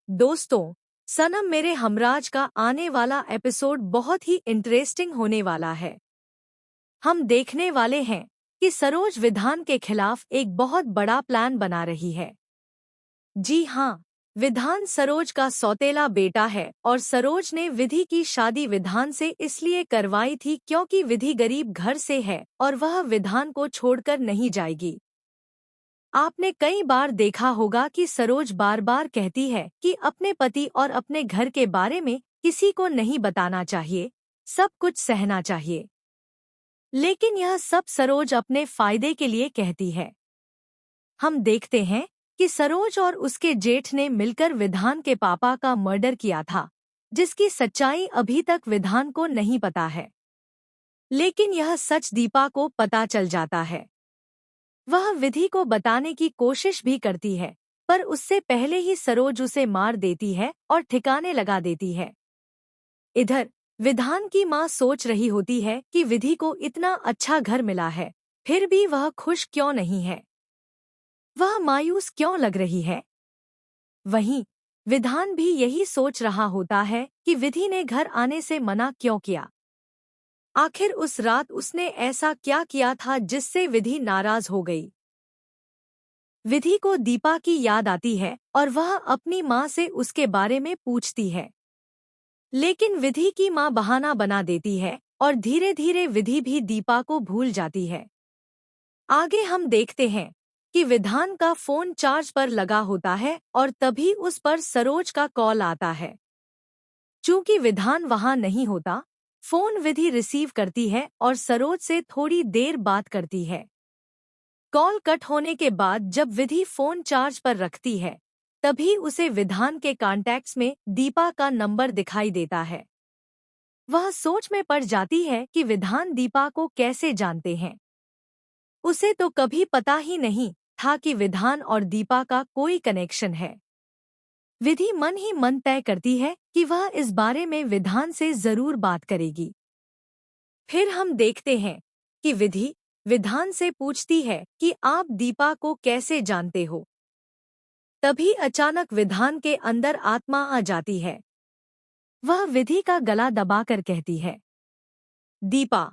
दोस्तों, सनम मेरे हमराज का आने वाला एपिसोड बहुत ही इंटरेस्टिंग होने वाला है। हम देखने वाले हैं कि सरोज विधान के खिलाफ एक बहुत बड़ा प्लान बना रही है। जी हाँ, विधान सरोज का सौतेला बेटा है और सरोज ने विधि की शादी विधान से इसलिए करवाई थी क्योंकि विधि गरीब घर से है और वह विधान को छोड़कर नहीं जाएगी। आपने कई बार देखा होगा कि सरोज बार बार कहती है कि अपने पति और अपने घर के बारे में किसी को नहीं बताना चाहिए, सब कुछ सहना चाहिए। लेकिन यह सब सरोज अपने फायदे के लिए कहती है। हम देखते हैं कि सरोज और उसके जेठ ने मिलकर विधान के पापा का मर्डर किया था, जिसकी सच्चाई अभी तक विधान को नहीं पता है। लेकिन यह सच दीपा को पता चल जाता है। वह विधि को बताने की कोशिश भी करती है, पर उससे पहले ही सरोज उसे मार देती है और ठिकाने लगा देती है। इधर विधान की माँ सोच रही होती है कि विधि को इतना अच्छा घर मिला है, फिर भी वह खुश क्यों नहीं है? वह मायूस क्यों लग रही है? वहीं विधान भी यही सोच रहा होता है कि विधि ने घर आने से मना क्यों किया। आखिर उस रात उसने ऐसा क्या किया था जिससे विधि नाराज हो गई? विधि को दीपा की याद आती है और वह अपनी माँ से उसके बारे में पूछती है। लेकिन विधि की माँ बहाना बना देती है और धीरे धीरे विधि भी दीपा को भूल जाती है। आगे हम देखते हैं कि विधान का फोन चार्ज पर लगा होता है और तभी उस पर सरोज का कॉल आता है। चूंकि विधान वहां नहीं होता, फोन विधि रिसीव करती है और सरोज से थोड़ी देर बात करती है। कॉल कट होने के बाद जब विधि फोन चार्ज पर रखती है, तभी उसे विधान के कॉन्टैक्ट्स में दीपा का नंबर दिखाई देता है। वह सोच में पड़ जाती है कि विधान दीपा को कैसे जानते हैं। उसे तो कभी पता ही नहीं था कि विधान और दीपा का कोई कनेक्शन है। विधि मन ही मन तय करती है कि वह इस बारे में विधान से जरूर बात करेगी। फिर हम देखते हैं कि विधि विधान से पूछती है कि आप दीपा को कैसे जानते हो। तभी अचानक विधान के अंदर आत्मा आ जाती है। वह विधि का गला दबाकर कहती है, दीपा,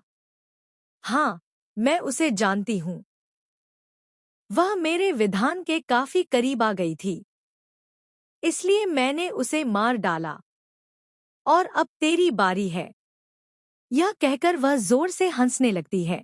हाँ, मैं उसे जानती हूँ। वह मेरे विधान के काफी करीब आ गई थी, इसलिए मैंने उसे मार डाला। और अब तेरी बारी है। यह कहकर वह जोर से हंसने लगती है।